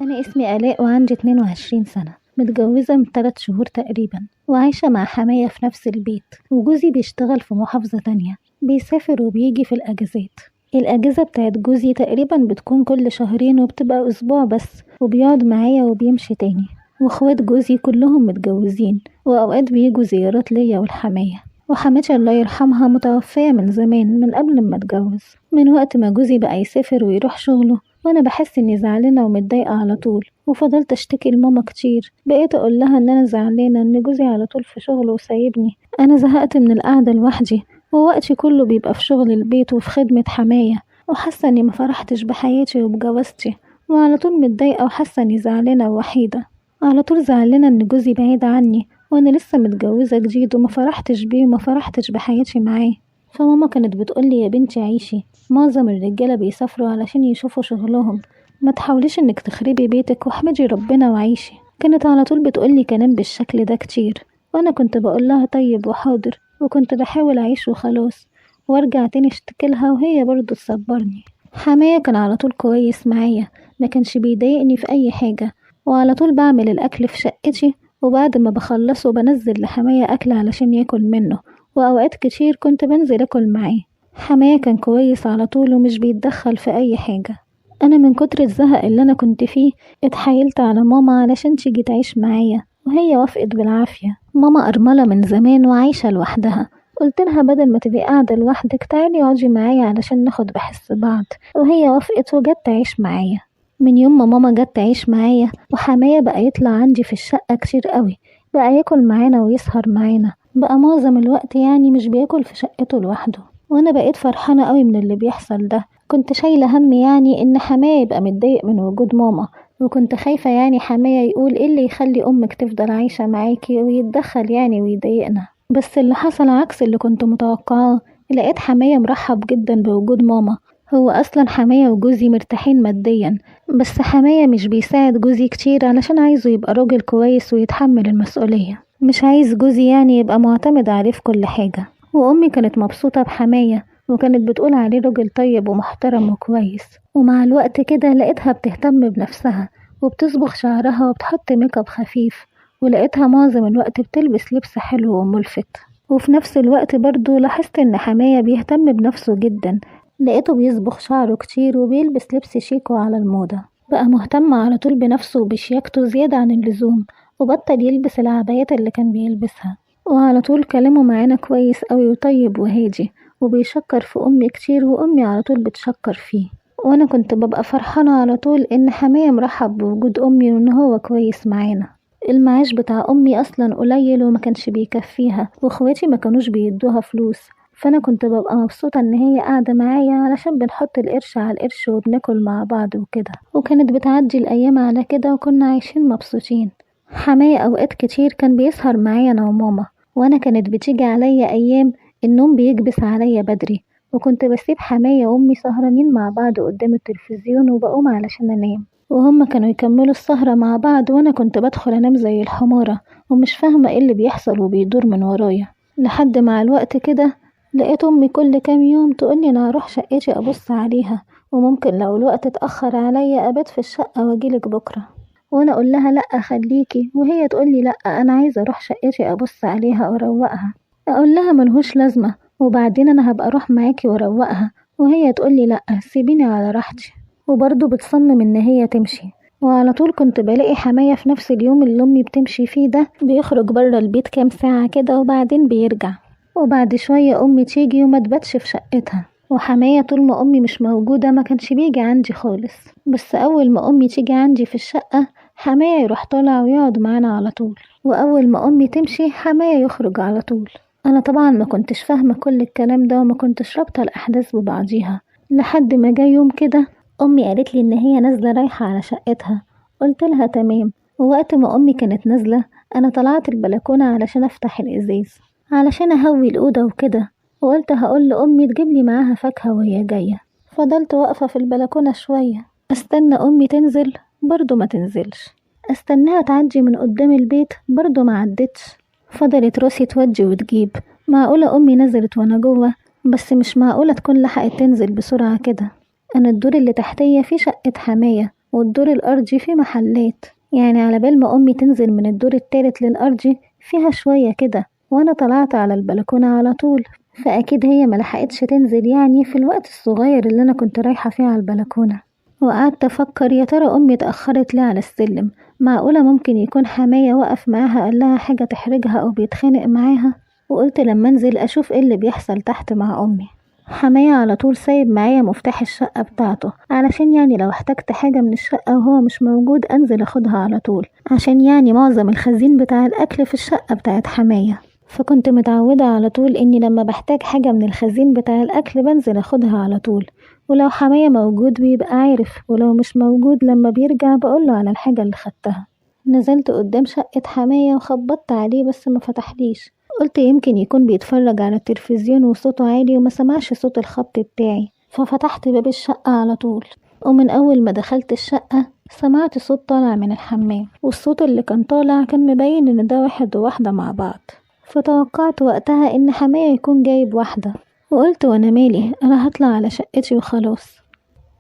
أنا اسمي آلاء وعندي 22 سنة، متجوزة من 3 شهور تقريبا، وعايشة مع حماية في نفس البيت. وجوزي بيشتغل في محافظة تانية، بيسافر وبيجي في الأجازات. الأجازة بتاعت جوزي تقريبا بتكون كل شهرين وبتبقى أسبوع بس، وبيقعد معايا وبيمشي تاني. واخوات جوزي كلهم متجوزين، وأوقات بيجوا زيارات ليا والحماية. وحماتي الله يرحمها متوفية من زمان، من قبل ما اتجوز، من وقت ما جوزي بقى يسافر ويروح شغله. وانا بحس اني زعلانه ومتضايقه على طول، وفضلت اشتكي لماما كتير. بقيت اقول لها ان انا زعلانه ان جوزي على طول في شغله وسايبني. انا زهقت من القعده لوحدي، ووقتي كله بيبقى في شغل البيت وفي خدمه حمايه، وحاسه اني ما فرحتش بحياتي وبجوازتي، وعلى طول متضايقه وحاسه اني زعلانه ووحيده. على طول زعلانه ان جوزي بعيد عني، وانا لسه متجوزه جديد وما فرحتش بيه وما فرحتش بحياتي معاه. فماما كانت بتقولي يا بنتي عيشي، معظم الرجالة بيسافروا علشان يشوفوا شغلهم، ما تحاوليش انك تخربي بيتك واحمدي ربنا وعيشي. كانت على طول بتقولي كلام بالشكل ده كتير، وانا كنت بقولها طيب وحاضر، وكنت بحاول اعيش وخلاص، وارجع تاني اشتكلها وهي برضو تصبرني. حماية كان على طول كويس معايا، ما كانش بيضايقني في اي حاجة، وعلى طول بعمل الاكل في شقتي، وبعد ما بخلصه بنزل لحماية اكل علشان ياكل منه، وأوقات كتير كنت بنزل أكل معاه. حماية كان كويس على طول ومش بيتدخل في أي حاجة. أنا من كتر الزهق اللي أنا كنت فيه اتحايلت على ماما علشان تيجي تعيش معايا، وهي وافقت بالعافية. ماما أرملة من زمان وعايشة لوحدها، قلت لها بدل ما تبقي قاعدة لوحدك تعالي اقعدي معايا علشان ناخد بحس بعض، وهي وافقت وجت تعيش معايا. من يوم ما ماما جت تعيش معايا وحماية بقى يطلع عندي في الشقة كتير قوي، بقى ياكل معانا ويسهر معانا، بقى معظم الوقت يعني مش بياكل في شقته لوحده. وانا بقيت فرحانة قوي من اللي بيحصل ده. كنت شايلة هم يعني ان حماية يبقى متضايق من وجود ماما، وكنت خايفة يعني حماية يقول ايه اللي يخلي امك تفضل عايشة معاكي ويتدخل يعني ويضايقنا. بس اللي حصل عكس اللي كنت متوقعاه، لقيت حماية مرحب جدا بوجود ماما. هو اصلا حماية وجوزي مرتاحين ماديا، بس حماية مش بيساعد جوزي كتير علشان عايزه يبقى راجل كويس ويتحمل المسؤولية، مش عايز جوزي يعني يبقى معتمد عليه في كل حاجة. وأمي كانت مبسوطة بحماية، وكانت بتقول عليه راجل طيب ومحترم وكويس. ومع الوقت كده لقيتها بتهتم بنفسها، وبتصبغ شعرها وبتحط ميك اب خفيف، ولقيتها معظم الوقت بتلبس لبس حلو وملفت. وفي نفس الوقت برضو لاحظت ان حماية بيهتم بنفسه جدا، لقيته بيصبغ شعره كتير وبيلبس لبس شيك وعلى الموضة، بقى مهتم على طول بنفسه وبشياكته زيادة عن اللزوم، وبطل يلبس العبايات اللي كان بيلبسها. وعلى طول كلامه معانا كويس قوي وطيب وهادي، وبيشكر في أمي كتير وأمي على طول بتشكر فيه. وأنا كنت ببقى فرحانة على طول إن حماية مرحب بوجود أمي وإن هو كويس معانا. المعاش بتاع أمي أصلا قليل وما كانش بيكفيها، وإخواتي ما كانوش بيدوها فلوس، فأنا كنت ببقى مبسوطة إن هي قاعدة معايا علشان بنحط القرش على القرش وبناكل مع بعض وكده، وكانت بتعدي الأيام على كده وكنا عايشين مبسوطين. حماية أوقات كتير كان بيسهر معايا أنا وماما، وأنا كانت بتيجي عليا أيام النوم بيكبس عليا بدري، وكنت بسيب حماية وأمي سهرانين مع بعض قدام التلفزيون وبقوم علشان أنام، وهما كانوا يكملوا السهرة مع بعض، وأنا كنت بدخل أنام زي الحمارة ومش فاهمة إيه اللي بيحصل وبيدور من ورايا. لحد مع الوقت كده لقيت أمي كل كام يوم تقولي أنا هروح شقتي أبص عليها، وممكن لو الوقت اتأخر عليا أبات في الشقة وأجيلك بكرة. وانا اقول لها لا خليكي، وهي تقول لي لا انا عايزه اروح شقتي ابص عليها واروقها. اقول لها ملهوش لازمه، وبعدين انا هبقى اروح معاكي واروقها، وهي تقول لي لا سيبيني على راحتي، وبرضه بتصمم ان هي تمشي. وعلى طول كنت بلاقي حماية في نفس اليوم اللي امي بتمشي فيه ده بيخرج بره البيت كام ساعه كده وبعدين بيرجع، وبعد شويه امي تيجي وما تباتش في شقتها. وحماية طول ما امي مش موجوده ما كانش بيجي عندي خالص، بس اول ما امي تيجي عندي في الشقه حماية يروح طالع ويقعد معانا على طول، وأول ما أمي تمشي حماية يخرج على طول. أنا طبعا ما كنتش فاهمة كل الكلام ده وما كنتش رابطة الأحداث ببعضيها، لحد ما جه يوم كده أمي قالت لي إن هي نازلة رايحة على شقتها. قلت لها تمام، ووقت ما أمي كانت نازلة أنا طلعت البلكونة علشان أفتح الإزاز علشان أهوي الأوضة وكده، وقلت هقول لأمي تجيبلي معاها فاكهة وهي جاية. فضلت واقفة في البلكونة شوية استنى أمي تنزل، برضو ما تنزلش، استناها تعدي من قدام البيت برضو ما عدتش. فضلت راسي تودي وتجيب، معقولة أمي نزلت وأنا جوه؟ بس مش معقولة تكون لحقت تنزل بسرعة كده. أنا الدور اللي تحتية فيه شقة حماية، والدور الأرضي فيه محلات، يعني على بال ما أمي تنزل من الدور التالت للأرضي فيها شوية كده، وأنا طلعت على البلكونة على طول، فأكيد هي ملحقتش تنزل يعني في الوقت الصغير اللي أنا كنت رايحة فيه على البلكونة. وقعدت أفكر يا ترى أمي اتأخرت ليه على السلم، معقولة ممكن يكون حماية وقف معاها قالها حاجة تحرجها أو بيتخانق معاها. وقلت لما انزل أشوف ايه اللي بيحصل تحت مع أمي. حماية على طول سايب معايا مفتاح الشقة بتاعته، علشان يعني لو احتجت حاجة من الشقة وهو مش موجود أنزل أخدها على طول، عشان يعني معظم الخزين بتاع الأكل في الشقة بتاعت حماية، فكنت متعودة على طول إني لما بحتاج حاجة من الخزين بتاع الأكل بنزل أخدها على طول، ولو حماية موجود بيبقى عارف، ولو مش موجود لما بيرجع بقوله على الحاجة اللي خدتها. نزلت قدام شقة حماية وخبطت عليه بس ما فتحليش، قلت يمكن يكون بيتفرج على التلفزيون وصوته عالي وما سمعش صوت الخبط بتاعي، ففتحت باب الشقة على طول. ومن أول ما دخلت الشقة سمعت صوت طالع من الحمام، والصوت اللي كان طالع كان مبين إن ده واحد وواحدة مع بعض، فتوقعت وقتها إن حماية يكون جايب واحدة، وقلت وانا مالي انا هطلع على شقتي وخلاص.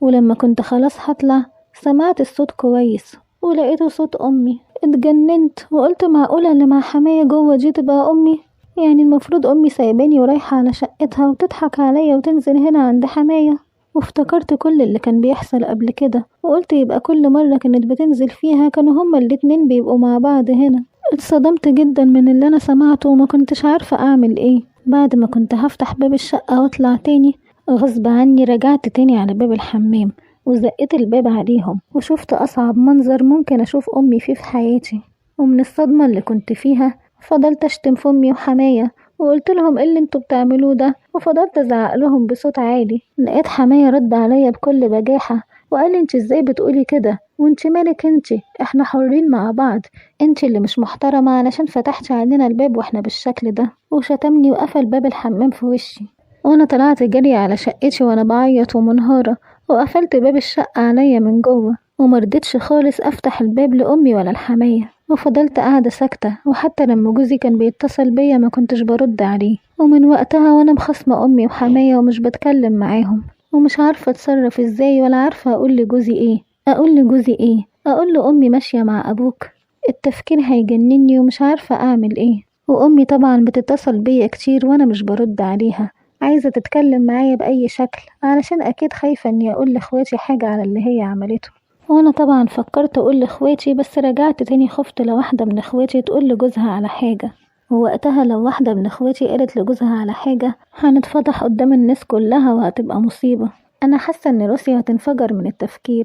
ولما كنت خلاص هطلع سمعت الصوت كويس ولقيته صوت امي. اتجننت وقلت معقولة اللي مع حماية جوه دي تبقى امي؟ يعني المفروض امي سايباني ورايحة على شقتها وتضحك عليا وتنزل هنا عند حماية. وافتكرت كل اللي كان بيحصل قبل كده، وقلت يبقى كل مرة كانت بتنزل فيها كانوا هما الاتنين بيبقوا مع بعض هنا. اتصدمت جدا من اللي انا سمعته وما كنتش عارفة اعمل ايه. بعد ما كنت هفتح باب الشقة واطلع تاني، غصب عني رجعت تاني على باب الحمام وزقت الباب عليهم، وشفت أصعب منظر ممكن أشوف أمي فيه في حياتي. ومن الصدمة اللي كنت فيها فضلت أشتم في أمي وحماية، وقلت لهم إيه اللي انتوا بتعملوه ده، وفضلت أزعق لهم بصوت عالي. لقيت حماية رد عليا بكل بجاحة وقال لي انت ازاي بتقولي كده، وانت مالك انت، احنا حرين مع بعض، انت اللي مش محترمة علشان فتحتي علينا الباب واحنا بالشكل ده. وشتمني وقفل باب الحمام في وشي، وانا طلعت جري على شقتي وانا بعيط ومنهارة، وقفلت باب الشقة عليا من جوه، ومرضتش خالص افتح الباب لأمي ولا الحماية، وفضلت قاعدة ساكتة، وحتى لما جوزي كان بيتصل بيا ما كنتش برد عليه. ومن وقتها وانا مخاصمة أمي وحماية ومش بتكلم معاهم، ومش عارفة اتصرف ازاي، ولا عارفة اقول لجوزي ايه، اقول له امي ماشية مع ابوك. التفكير هيجنني ومش عارفة اعمل ايه. وامي طبعا بتتصل بيا كتير وانا مش برد عليها، عايزة تتكلم معايا بأي شكل، علشان أكيد خايفة إني أقول لإخواتي حاجة على اللي هي عملته. وأنا طبعا فكرت أقول لإخواتي، بس رجعت تاني خفت لو واحدة من إخواتي تقول لجوزها على حاجة، ووقتها لو واحدة من إخواتي قالت لجوزها على حاجة هنتفضح قدام الناس كلها وهتبقى مصيبة. أنا حاسة إن راسي هتنفجر من التفكير.